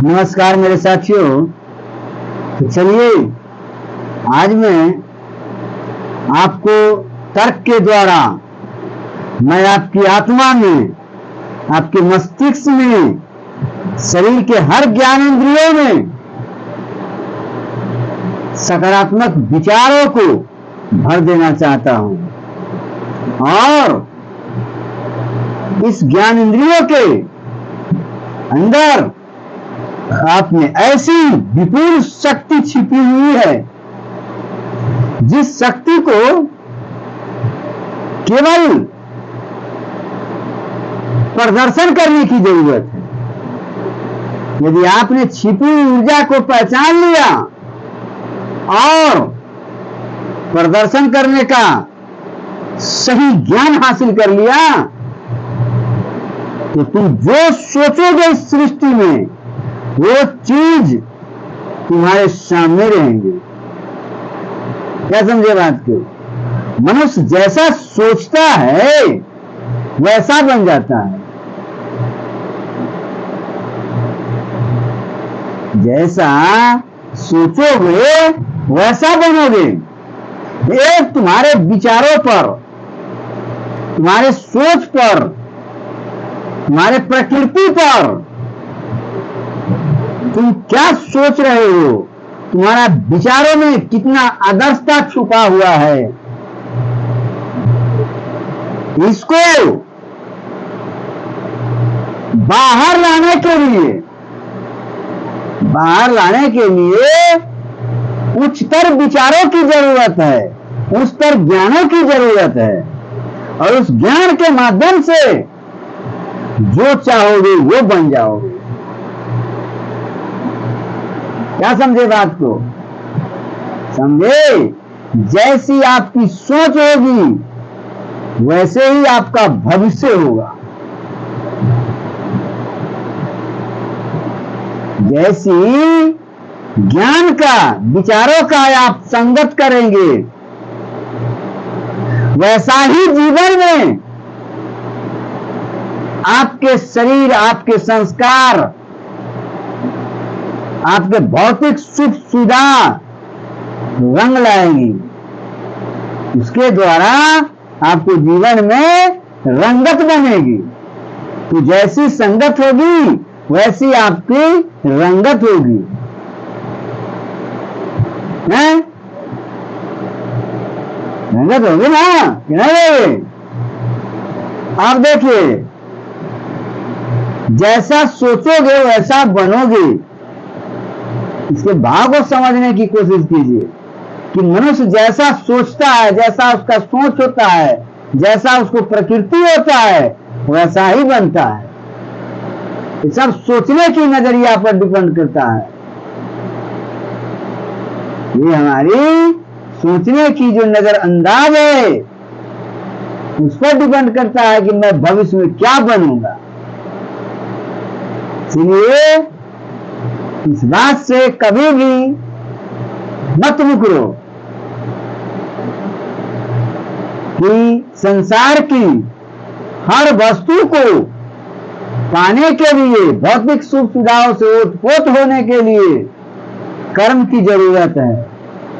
नमस्कार मेरे साथियों। तो चलिए आज मैं आपको तर्क के द्वारा मैं आपकी आत्मा में, आपके मस्तिष्क में, शरीर के हर ज्ञानेंद्रियों में सकारात्मक विचारों को भर देना चाहता हूं और इस ज्ञानेंद्रियों के अंदर आप में ऐसी विपुल शक्ति छिपी हुई है जिस शक्ति को केवल प्रदर्शन करने की जरूरत है। यदि आपने छिपी ऊर्जा को पहचान लिया और प्रदर्शन करने का सही ज्ञान हासिल कर लिया तो तुम जो सोचोगे इस सृष्टि में वो चीज तुम्हारे सामने रहेंगे। क्या समझे बात को? मनुष्य जैसा सोचता है वैसा बन जाता है। जैसा सोचोगे वैसा बनोगे। एक तुम्हारे विचारों पर, तुम्हारे सोच पर, तुम्हारे प्रकृति पर तुम क्या सोच रहे हो, तुम्हारा विचारों में कितना आदर्शता छुपा हुआ है, इसको बाहर लाने के लिए उच्चतर विचारों की जरूरत है, उच्चतर ज्ञानों की जरूरत है और उस ज्ञान के माध्यम से जो चाहोगे वो बन जाओगे। क्या समझे बात को? समझे? जैसी आपकी सोच होगी वैसे ही आपका भविष्य होगा। जैसी ज्ञान का, विचारों का आप संगत करेंगे वैसा ही जीवन में आपके शरीर, आपके संस्कार, आपके भौतिक सुख सुविधा रंग लाएंगी। उसके द्वारा आपको जीवन में रंगत बनेगी। तो जैसी संगत होगी वैसी आपकी रंगत होगी। हैं? रंगत होगी ना कि नहीं? आप देखिए, जैसा सोचोगे वैसा बनोगे। इसके भाव को समझने की कोशिश कीजिए कि मनुष्य जैसा सोचता है, जैसा उसका सोच होता है, जैसा उसको प्रकृति होता है वैसा ही बनता है। ये सब सोचने की नजरिया पर डिपेंड करता है। ये हमारी सोचने की जो नजर अंदाज है उस पर डिपेंड करता है कि मैं भविष्य में क्या बनूंगा। इसलिए इस बात से कभी भी मत मुकरो कि संसार की हर वस्तु को पाने के लिए, भौतिक सुख सुविधाओं से ओतप्रोत होने के लिए कर्म की जरूरत है।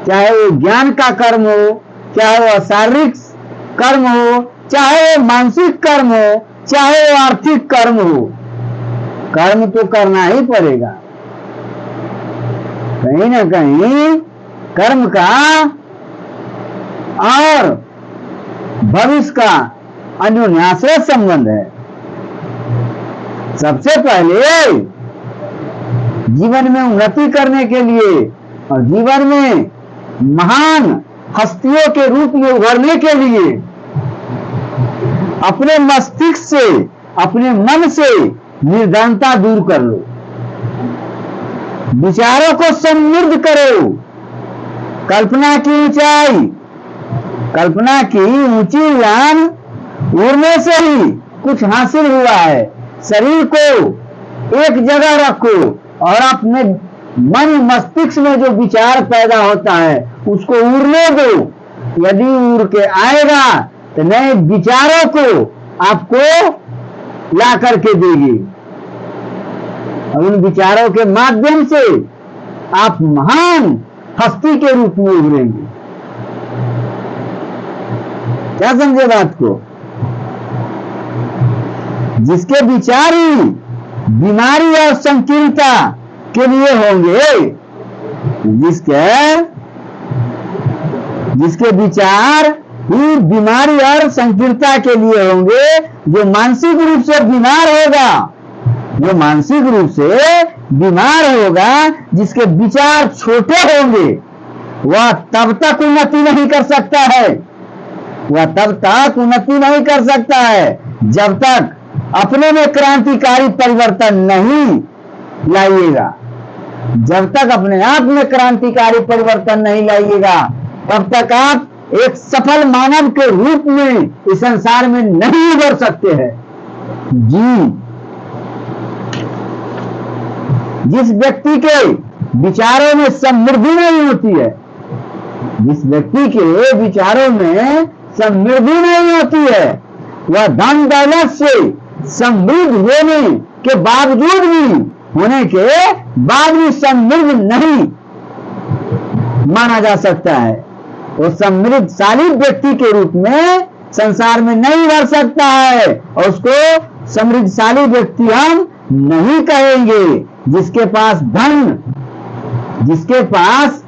चाहे वो ज्ञान का कर्म हो, चाहे वो शारीरिक कर्म हो, चाहे वो मानसिक कर्म हो, चाहे वो आर्थिक कर्म हो, कर्म तो करना ही पड़ेगा। कहीं ना कहीं कर्म का और भविष्य का अन्योन्याश्रय संबंध है। सबसे पहले जीवन में उन्नति करने के लिए और जीवन में महान हस्तियों के रूप में उभरने के लिए अपने मस्तिष्क से, अपने मन से निर्धनता दूर कर लो। विचारों को समृद्ध करो। कल्पना की ऊंचाई, कल्पना की ऊंची उड़ान उड़ने से ही कुछ हासिल हुआ है। शरीर को एक जगह रखो और अपने मन मस्तिष्क में जो विचार पैदा होता है उसको उड़ने दो। यदि उड़ के आएगा तो नए विचारों को आपको ला करके देगी। और उन विचारों के माध्यम से आप महान हस्ती के रूप में उभरेंगे। क्या समझे बात को? जिसके विचार ही बीमारी और संकीर्णता के लिए होंगे, जिसके विचार ही बीमारी और संकीर्णता के लिए होंगे, जो मानसिक रूप से बीमार होगा, जो मानसिक रूप से बीमार होगा, जिसके विचार छोटे होंगे, वह तब तक उन्नति नहीं कर सकता है, वह तब तक उन्नति नहीं कर सकता है जब तक अपने में क्रांतिकारी परिवर्तन नहीं लाइएगा। जब तक अपने आप में क्रांतिकारी परिवर्तन नहीं लाइएगा, तब तक आप एक सफल मानव के रूप में इस संसार में नहीं उभर सकते हैं। जी, जिस व्यक्ति के विचारों में समृद्धि नहीं होती है, जिस व्यक्ति के विचारों में समृद्धि नहीं होती है, वह धन दौलत से समृद्ध होने के बाद भी समृद्ध नहीं माना जा सकता है। वो समृद्धशाली व्यक्ति के रूप में संसार में नहीं रह सकता है, और उसको समृद्धशाली व्यक्ति हम नहीं कहेंगे। जिसके पास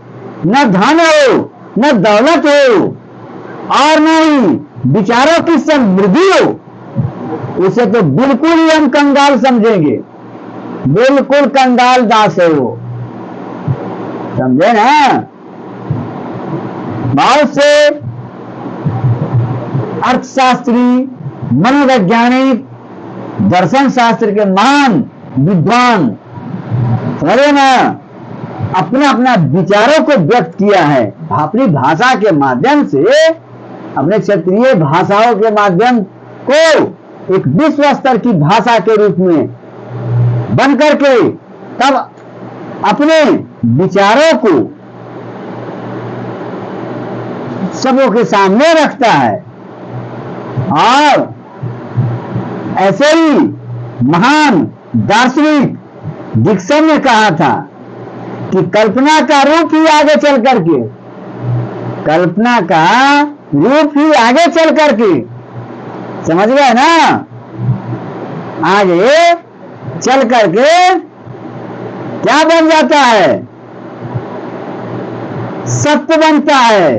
न धन हो, न दौलत हो, और न ही विचारों की समृद्धि हो, उसे तो बिल्कुल ही हम कंगाल समझेंगे, बिल्कुल कंगाल दास है वो। समझे ना? बहुत से अर्थशास्त्री, मनोवैज्ञानिक, दर्शन शास्त्र के महान विद्वान, समझे ना, अपने अपना विचारों को व्यक्त किया है अपनी भाषा के माध्यम से, अपने क्षेत्रीय भाषाओं के माध्यम को एक विश्व स्तर की भाषा के रूप में बन करके तब अपने विचारों को सबों के सामने रखता है। और ऐसे ही महान दार्शनिक डिक्सन ने कहा था कि कल्पना का रूप ही आगे चल करके, कल्पना का रूप ही आगे चल करके, समझ गए ना, आगे चल करके क्या बन जाता है? सत्य बनता है।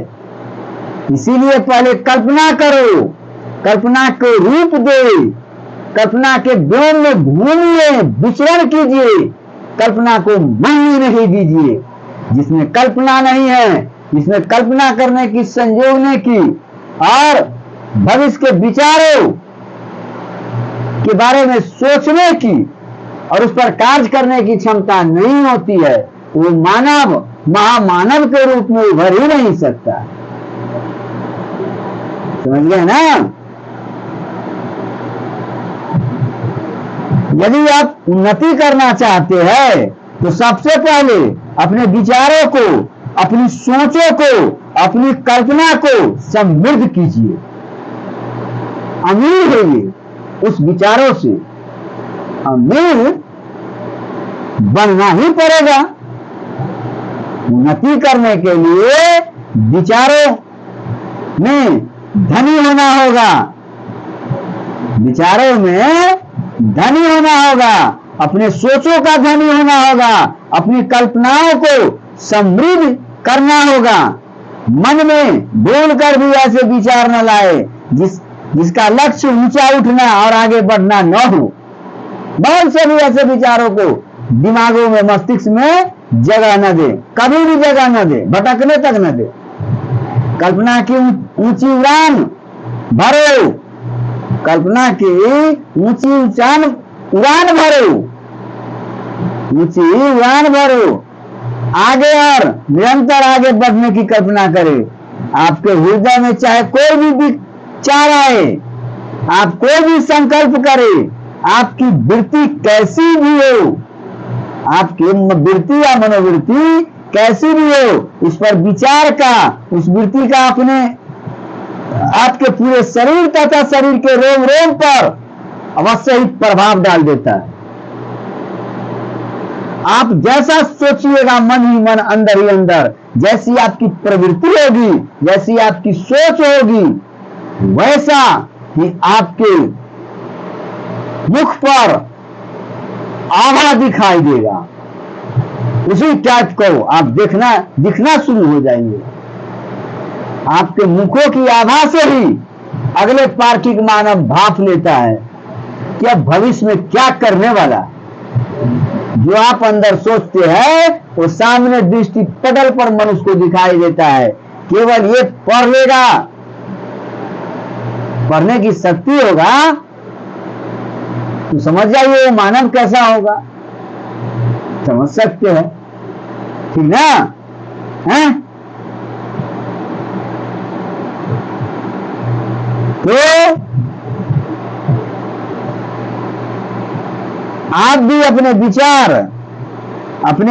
इसीलिए पहले कल्पना करो, कल्पना को रूप दे, कल्पना के व्योम में घूमिए, विचरण कीजिए, कल्पना को मन नहीं दीजिए। जिसमें कल्पना नहीं है, जिसमें कल्पना करने की, संजोगने की और भविष्य के विचारों के बारे में सोचने की और उस पर कार्य करने की क्षमता नहीं होती है, वो मानव महामानव के रूप में उभर ही नहीं सकता। समझ गए ना? यदि आप उन्नति करना चाहते हैं तो सबसे पहले अपने विचारों को, अपनी सोचों को, अपनी कल्पना को समृद्ध कीजिए। अमीर होइए उस विचारों से, अमीर बनना ही पड़ेगा। उन्नति करने के लिए विचारों में धनी होना होगा, विचारों में धनी होना होगा, अपने सोचों का धनी होना होगा, अपनी कल्पनाओं को समृद्ध करना होगा। मन में भूल कर भी ऐसे विचार न लाए जिसका लक्ष्य ऊंचा उठना और आगे बढ़ना न हो। बहुत से भी ऐसे विचारों को दिमागों में, मस्तिष्क में जगह न दे, कभी भी जगह न दे, भटकने तक न दे। कल्पना की ऊंची उड़ान भरो, कल्पना की ऊंची उड़ान भरो, ऊंची उड़ान भरो, आगे और निरंतर आगे बढ़ने की कल्पना करें। आपके हृदय में चाहे कोई भी विचार आए, आप कोई भी संकल्प करें, आपकी वृत्ति कैसी भी हो, आपकी वृत्ति या मनोवृत्ति कैसी भी हो, उस पर विचार का, उस वृत्ति का अपने आपके पूरे शरीर तथा शरीर के रोम रोम पर अवश्य ही प्रभाव डाल देता है। आप जैसा सोचिएगा मन ही मन, अंदर ही अंदर, जैसी आपकी प्रवृत्ति होगी, जैसी आपकी सोच होगी, वैसा ही आपके मुख पर आभा दिखाई देगा। उसी टाइप को आप दिखना शुरू हो जाएंगे। आपके मुखों की आभा से ही अगले पार्किक मानव भाप लेता है कि अब भविष्य में क्या करने वाला। जो आप अंदर सोचते हैं वो सामने दृष्टि पटल पर मनुष्य को दिखाई देता है। केवल ये पढ़ लेगा, पढ़ने की शक्ति होगा तो समझ जाइए वो मानव कैसा होगा। समझ सकते हैं, ठीक ना? हैं? तो आप भी अपने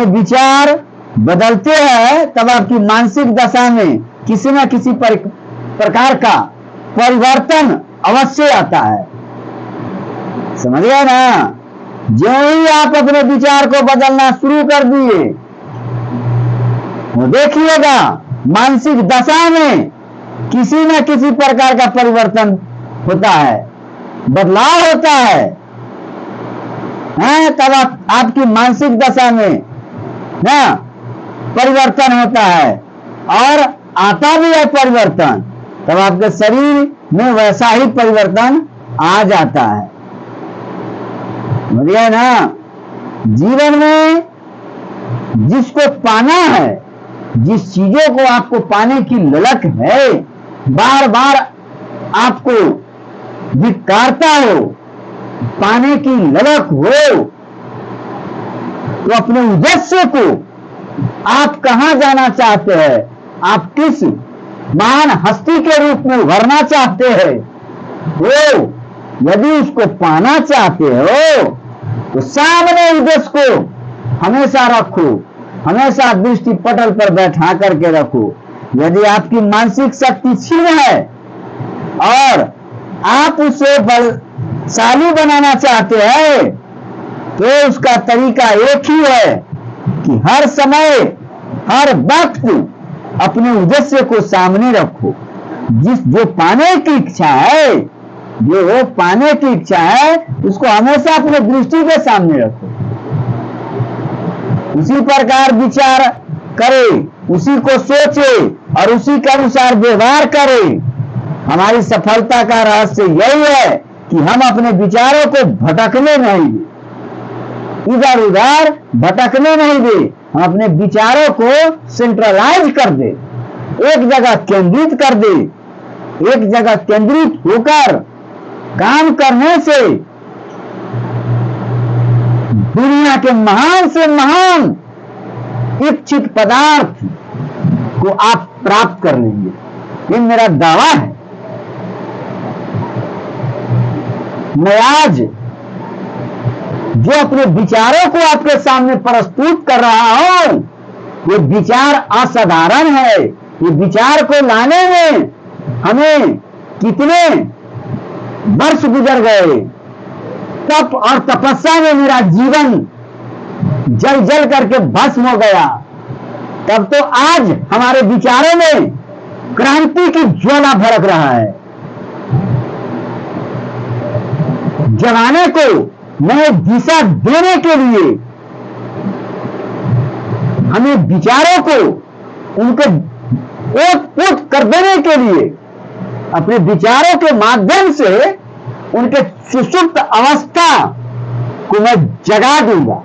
विचार बदलते हैं, तब आपकी मानसिक दशा में किसी न किसी प्रकार का परिवर्तन अवश्य आता है। समझ गए ना? जो ही आप अपने विचार को बदलना शुरू कर दिए, वो देखिएगा मानसिक दशा में किसी न किसी प्रकार का परिवर्तन होता है, बदलाव होता है। तब आपकी मानसिक दशा में ना परिवर्तन होता है और आता भी है परिवर्तन, तब आपके शरीर में वैसा ही परिवर्तन आ जाता है। समझिए ना? जीवन में जिसको पाना है, जिस चीजों को आपको पाने की ललक है, बार बार आपको धिक्कारता हो, पाने की ललक हो, तो अपने उद्देश्य को आप कहां जाना चाहते हैं, आप किस महान हस्ती के रूप में उभरना चाहते हैं, वो यदि उसको पाना चाहते हो तो सामने उद्देश्य को हमेशा रखो, हमेशा दृष्टि पटल पर बैठा करके रखो। यदि आपकी मानसिक शक्ति क्षीण है और आप उसे बलशाली बनाना चाहते हैं, तो उसका तरीका एक ही है कि हर समय हर वक्त अपने उद्देश्य को सामने रखो। जो पाने की इच्छा है, जो पाने की इच्छा है, उसको हमेशा अपने दृष्टि के सामने रखो। उसी प्रकार विचार करे, उसी को सोचे और उसी के अनुसार व्यवहार करे। हमारी सफलता का रहस्य यही है कि हम अपने विचारों को भटकने नहीं दे, इधर उधर भटकने नहीं दे। हम अपने विचारों को सेंट्रलाइज कर दे, एक जगह केंद्रित कर दे। एक जगह केंद्रित होकर काम करने से दुनिया के महान से महान इच्छित पदार्थ को आप प्राप्त कर लेंगे, ये मेरा दावा है। मैं आज जो अपने विचारों को आपके सामने प्रस्तुत कर रहा हूं, ये विचार असाधारण है। ये विचार को लाने में हमें कितने वर्ष गुजर गए, तप और तपस्या में मेरा जीवन जल जल करके भस्म हो गया। तब तो आज हमारे विचारों में क्रांति की ज्वाला भड़क रहा है। जमाने को नई दिशा देने के लिए हमें विचारों को उनके ओत-पोत कर देने के लिए अपने विचारों के माध्यम से उनके सुषुप्त अवस्था को मैं जगा दूंगा।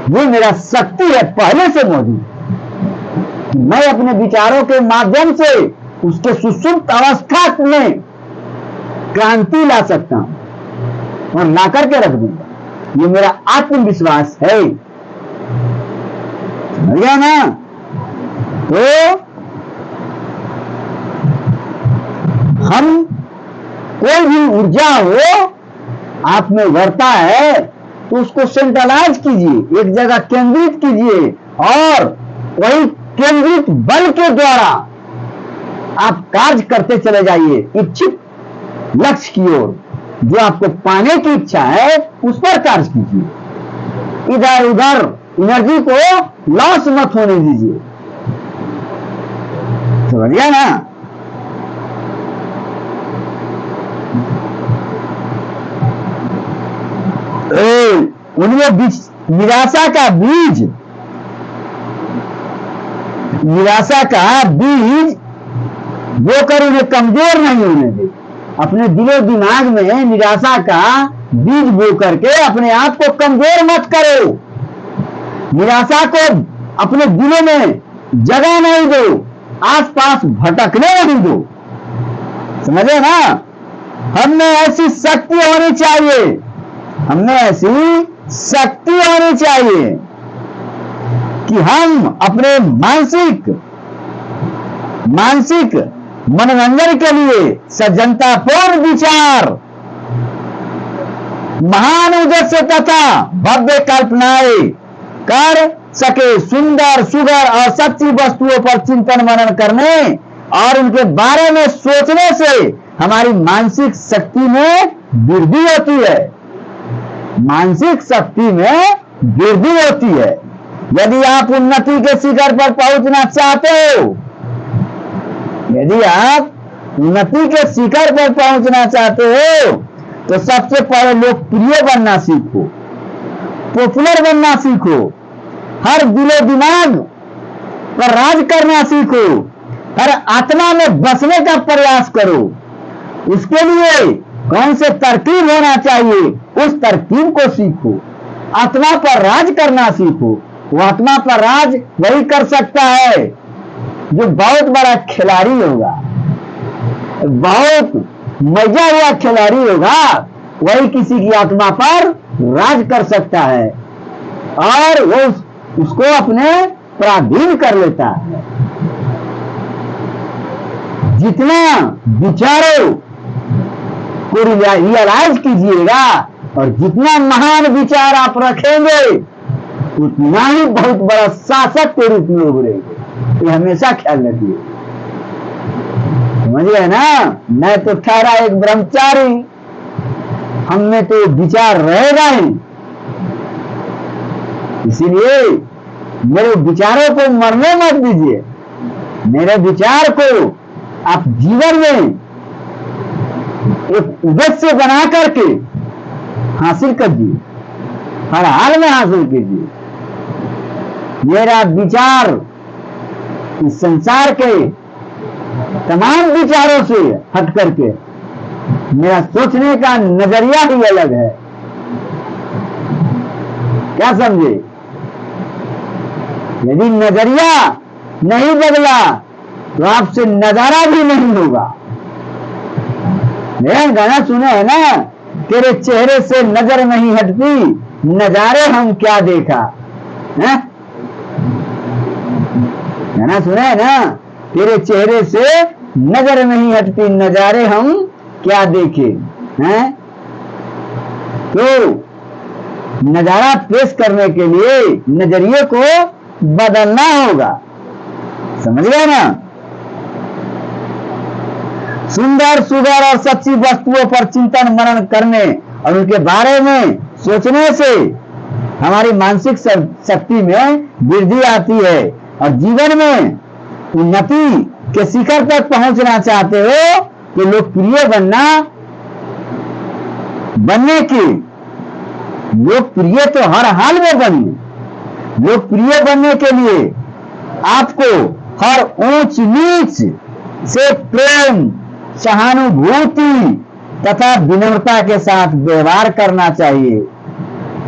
ये मेरा शक्ति है पहले से मौजूद। मैं अपने विचारों के माध्यम से उसके सुषुप्त अवस्था में क्रांति ला सकता हूं और ला करके रख दूंगा। ये मेरा आत्मविश्वास है। समझ गया ना? तो हम कोई भी ऊर्जा हो आप में उभरता है तो उसको सेंट्रलाइज कीजिए, एक जगह केंद्रित कीजिए और वही केंद्रित बल के द्वारा आप कार्य करते चले जाइए इच्छित लक्ष्य की ओर। जो आपको पाने की इच्छा है उस पर कार्य कीजिए। इधर उधर एनर्जी को लॉस मत होने दीजिए। समझ गया ना? उनमें निराशा का बीज बोकर उन्हें कमजोर नहीं होने दे। अपने दिलो दिमाग में निराशा का बीज बो करके अपने आप को कमजोर मत करो। निराशा को अपने दिलों में जगह नहीं दो, आसपास भटकने नहीं दो। समझे ना? हमने ऐसी शक्ति होनी चाहिए, हमने ऐसी शक्ति होनी चाहिए कि हम अपने मानसिक मनोरंजन के लिए सज्जनतापूर्ण विचार, महान उद्देश्य तथा भव्य कल्पनाएं कर सके। सुंदर सुगर और सच्ची वस्तुओं पर चिंतन मनन करने और उनके बारे में सोचने से हमारी मानसिक शक्ति में वृद्धि होती है। मानसिक शक्ति में वृद्धि होती है। यदि आप उन्नति के शिखर पर पहुंचना चाहते हो, यदि आप उन्नति के शिखर पर पहुंचना चाहते हो, तो सबसे पहले लोकप्रिय बनना सीखो, पॉपुलर बनना सीखो, हर दिलो दिमाग पर राज करना सीखो, हर आत्मा में बसने का प्रयास करो। उसके लिए कौन से तरकीब होना चाहिए, उस तरकीब को सीखो। आत्मा पर राज करना सीखो। वो आत्मा पर राज वही कर सकता है जो बहुत बड़ा खिलाड़ी होगा, बहुत मजा हुआ खिलाड़ी होगा, वही किसी की आत्मा पर राज कर सकता है और वो उसको अपने पराधीन कर लेता है। जितना विचारों को रियलाइज कीजिएगा और जितना महान विचार आप रखेंगे, उतना ही बहुत बड़ा शासक के रूप में उभरेंगे। ये हमेशा ख्याल रखिए। समझ गए ना? मैं तो ठहरा एक ब्रह्मचारी, हम में तो विचार रहेगा ही। इसीलिए मेरे विचारों को मरने मत दीजिए। मेरे विचार को आप जीवन में एक उद्देश्य बना करके हासिल कीजिए, हर हाल में हासिल कीजिए। मेरा विचार इस संसार के तमाम विचारों से हट करके मेरा सोचने का नजरिया ही अलग है। क्या समझे? यदि नजरिया नहीं बदला तो आपसे नजारा भी नहीं होगा। मेरा गाना सुने है ना, तेरे चेहरे से नजर नहीं हटती, नजारे हम क्या देखा है? गाना सुने है ना, तेरे चेहरे से नजर नहीं हटती, नजारे हम क्या देखे हैं? तो नजारा पेश करने के लिए नजरिए को बदलना होगा। समझ गया ना? सुंदर सुगर और सच्ची वस्तुओं पर चिंतन मनन करने और उनके बारे में सोचने से हमारी मानसिक शक्ति में वृद्धि आती है और जीवन में उन्नति के शिखर तक पहुंचना चाहते हो तो लोकप्रिय बनने की लोकप्रिय तो हर हाल में बनिए। लोकप्रिय बनने के लिए आपको हर ऊंच नीच से प्रेम, सहानुभूति तथा विनम्रता के साथ व्यवहार करना चाहिए,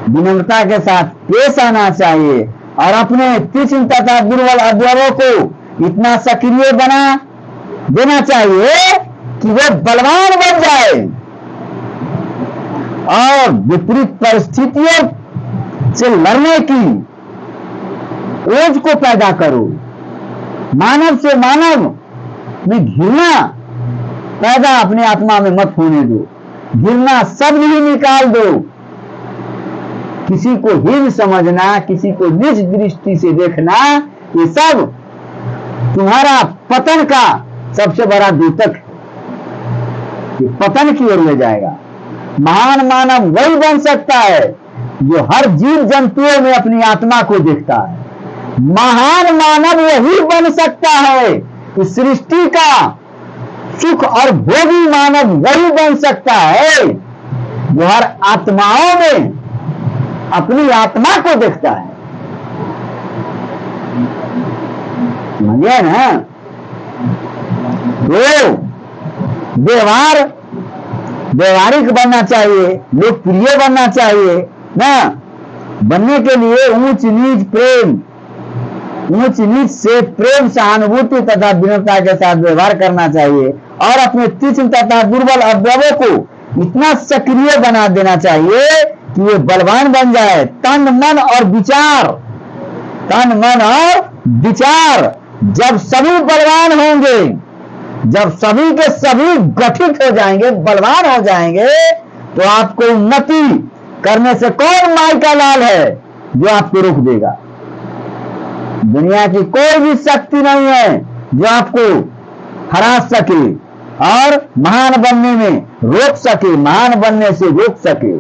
विनम्रता के साथ पेश आना चाहिए और अपने तीक्ष्ण तथा दुर्बल अवयवों को इतना सक्रिय बना देना चाहिए कि वे बलवान बन जाए और विपरीत परिस्थितियों से लड़ने की ओज को पैदा करो। मानव से मानव में घृणा पैदा अपने आत्मा में मत होने दो। घृणा सब ही निकाल दो। किसी को हीन समझना, किसी को नीच दृष्टि से देखना, ये सब तुम्हारा पतन का सबसे बड़ा द्योतक है। ये पतन की ओर ले जाएगा। महान मानव वही बन सकता है जो हर जीव जंतुओं में अपनी आत्मा को देखता है। महान मानव वही बन सकता है, इस सृष्टि का सुख और भोगी मानव वही बन सकता है जो हर आत्माओं में अपनी आत्मा को देखता है। समझिए ना? तो व्यवहारिक बनना चाहिए, लोकप्रिय बनना चाहिए ना। बनने के लिए ऊंच नीच से प्रेम, सहानुभूति तथा विनम्रता के साथ व्यवहार करना चाहिए और अपने तीक्ष्ण तथा दुर्बल अवयवों को इतना सक्रिय बना देना चाहिए कि वे बलवान बन जाए। तन मन और विचार जब सभी बलवान होंगे, जब सभी के सभी गठित हो जाएंगे, बलवान हो जाएंगे, तो आपको उन्नति करने से कौन माई का लाल है जो आपको रोक देगा? दुनिया की कोई भी शक्ति नहीं है जो आपको हरा सके और महान बनने में रोक सके, महान बनने से रोक सके।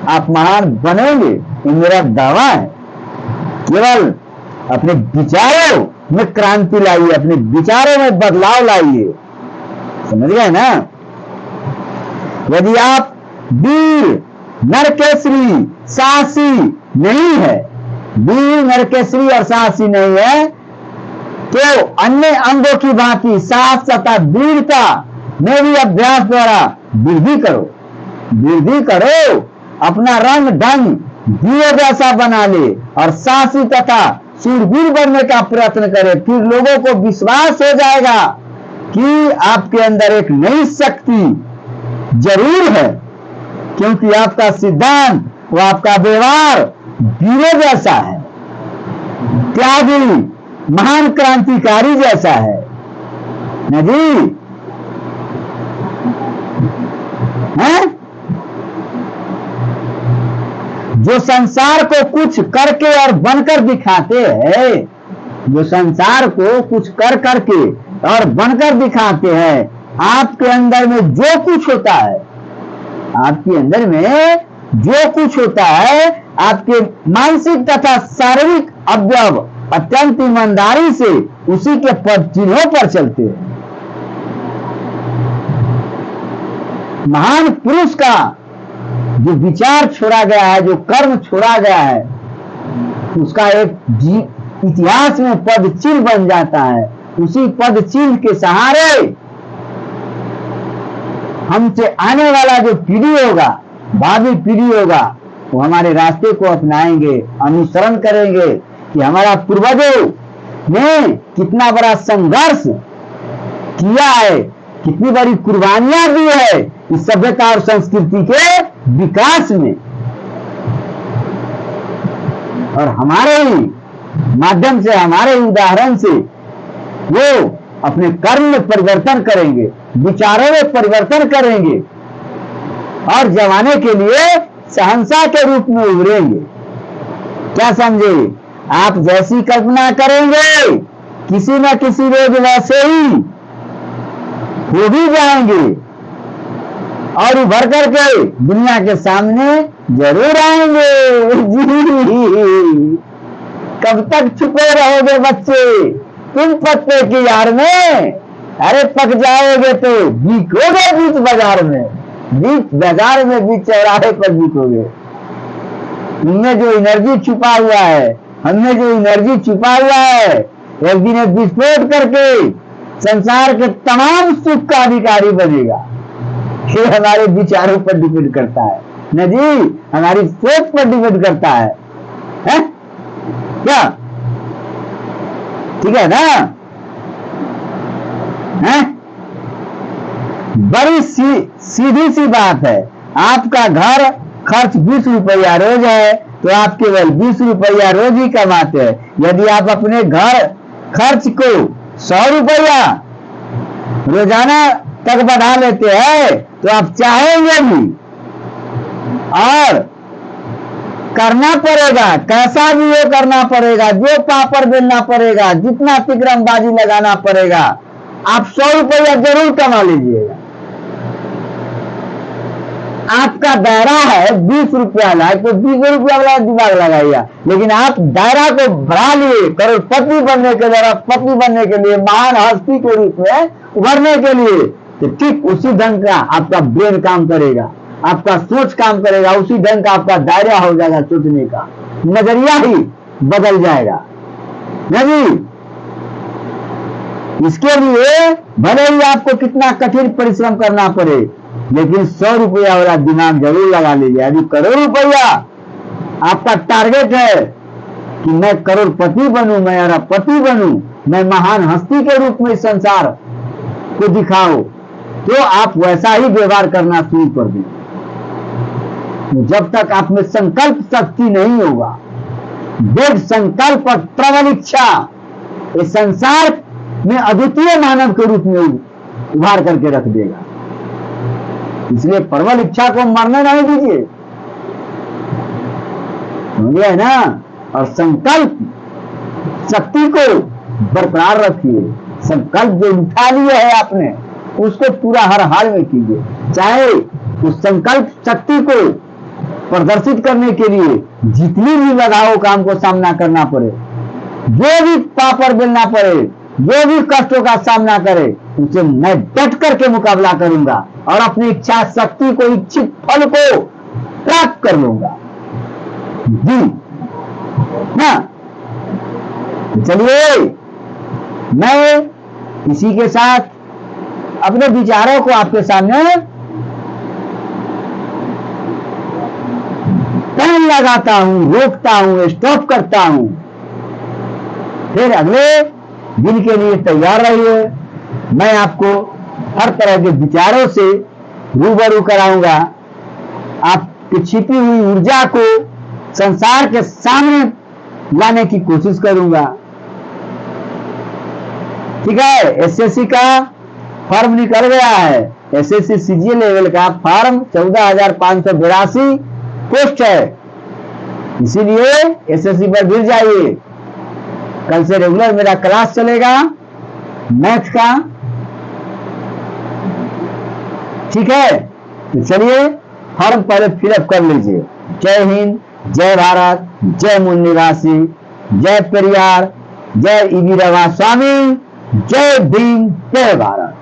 आप महान बनेंगे, ये मेरा दावा है। केवल अपने विचारों में क्रांति लाइए, अपने विचारों में बदलाव लाइए। समझ गए ना? यदि आप वीर, नरकेसरी, साहसी नहीं है, वीर, नरकेसरी और साहसी नहीं है, तो अन्य अंगों की भांति साहस तथा वीरता में भी अभ्यास द्वारा वृद्धि करो। अपना रंग ढंग दिए जैसा बना ले और साहसी तथा शूरवीर बनने का प्रयत्न करे। फिर लोगों को विश्वास हो जाएगा कि आपके अंदर एक नई शक्ति जरूर है, क्योंकि आपका सिद्धांत व आपका व्यवहार वीरों जैसा है, त्यागी, महान क्रांतिकारी जैसा है न जी? हैं? जो संसार को कुछ करके और बनकर दिखाते हैं, जो संसार को कुछ कर करके और बनकर दिखाते हैं, आपके अंदर में जो कुछ होता है, आपके अंदर में जो कुछ होता है, आपके मानसिक तथा शारीरिक अवयव अत्यंत ईमानदारी से उसी के पद चिन्हों पर चलते हैं। महान पुरुष का जो विचार छोड़ा गया है, जो कर्म छोड़ा गया है, उसका एक इतिहास में पद चिन्ह बन जाता है। उसी पद चिन्ह के सहारे हमसे आने वाला जो पीढ़ी होगा, भावी पीढ़ी होगा, वो हमारे रास्ते को अपनाएंगे, अनुसरण करेंगे कि हमारा पूर्वजों ने कितना बड़ा संघर्ष किया है, कितनी बड़ी कुर्बानियां दी है इस सभ्यता और संस्कृति के विकास में। और हमारे ही माध्यम से, हमारे उदाहरण से वो अपने कर्म में परिवर्तन करेंगे, विचारों में परिवर्तन करेंगे और जमाने के लिए शहंशाह के रूप में उभरेंगे। क्या समझे? आप जैसी कल्पना करेंगे, किसी न किसी रोज वैसे ही हो भी जाएंगे और उभर करके दुनिया के सामने जरूर आएंगे। जी, कब तक छुपे रहोगे बच्चे तुम पत्ते की यार में? अरे पक जाओगे तो बिकोगे बीच बाजार में, बीच चौराहे पर बिकोगे। इनमें जो एनर्जी छुपा हुआ है, हमने जो एनर्जी छुपा हुआ है, एक दिन विस्फोट करके संसार के तमाम सुख का अधिकारी बनेगा। ये हमारे विचारों पर डिपेंड करता है न जी, हमारी सोच पर डिपेंड करता है क्या? ठीक है ना? है? बड़ी सीधी सी बात है। आपका घर खर्च 20 रुपया रोज है तो आप केवल 20 रुपया रोज ही कमाते हैं। यदि आप अपने घर खर्च को 100 रुपया रोजाना तक बढ़ा लेते हैं तो आप चाहेंगे भी और करना पड़ेगा, कैसा भी हो करना पड़ेगा, जो पापड़ बेलना पड़ेगा, जितना तिकरमबाजी लगाना पड़ेगा, आप 100 रुपया जरूर कमा लीजिएगा। आपका दायरा है 20 रुपया लाख, तो 20 रुपया वाला दिमाग लगाइए, लेकिन आप दायरा को बढ़ा लिए करोड़पति बनने के द्वारा, पति बनने के लिए, महान हस्ती के रूप में उभरने के लिए, तो ठीक उसी ढंग का आपका ब्रेन काम करेगा, आपका सोच काम करेगा, उसी ढंग का आपका दायरा हो जाएगा, सोचने का नजरिया ही बदल जाएगा। नहीं, इसके लिए भले ही आपको कितना कठिन परिश्रम करना पड़े, लेकिन 100 रुपया वाला दिमाग जरूर लगा लीजिए। यदि करोड़ रुपया आपका टारगेट है कि मैं करोड़पति बनूं, मैं अरबपति बनूं, मैं महान हस्ती के रूप में संसार को दिखाऊं, तो आप वैसा ही व्यवहार करना शुरू कर दें। जब तक आप में संकल्प शक्ति नहीं होगा, दृढ़ संकल्प और प्रबल इच्छा इस संसार में अद्वितीय मानव के रूप में उभार करके रख देगा। इसलिए प्रबल इच्छा को मरने नहीं दीजिए, समझिए ना, और संकल्प शक्ति को बरकरार रखिए। संकल्प जो उठा लिए है आपने, उसको पूरा हर हाल में कीजिए, चाहे उस संकल्प शक्ति को प्रदर्शित करने के लिए जितनी भी बाधाओं का हमको सामना करना पड़े, जो भी पापड़ बेलना पड़े, जो भी कष्टों का सामना करे, उसे मैं डट करके मुकाबला करूंगा और अपनी इच्छा शक्ति को, इच्छित फल को प्राप्त कर लूंगा जी ना। चलिए, मैं इसी के साथ अपने विचारों को आपके सामने पैन लगाता हूं, रोकता हूं, स्टॉप करता हूं। फिर अगले दिन के लिए तैयार रहिए। मैं आपको हर तरह के विचारों से रूबरू कराऊंगा, आपकी छिपी हुई ऊर्जा को संसार के सामने लाने की कोशिश करूंगा। ठीक है, एसएससी का फॉर्म निकल गया है, एसएससी सीजीएल लेवल का फॉर्म 14,582 पोस्ट है, इसीलिए एसएससी पर गिर जाइए। कल से रेगुलर मेरा क्लास चलेगा मैथ का, ठीक है। तो चलिए फॉर्म पहले फिलअप कर लीजिए। जय हिंद, जय भारत, जय मूल निवासी, जय पेरियार, जय ईवी रवा स्वामी, जय भीम, जय भारत।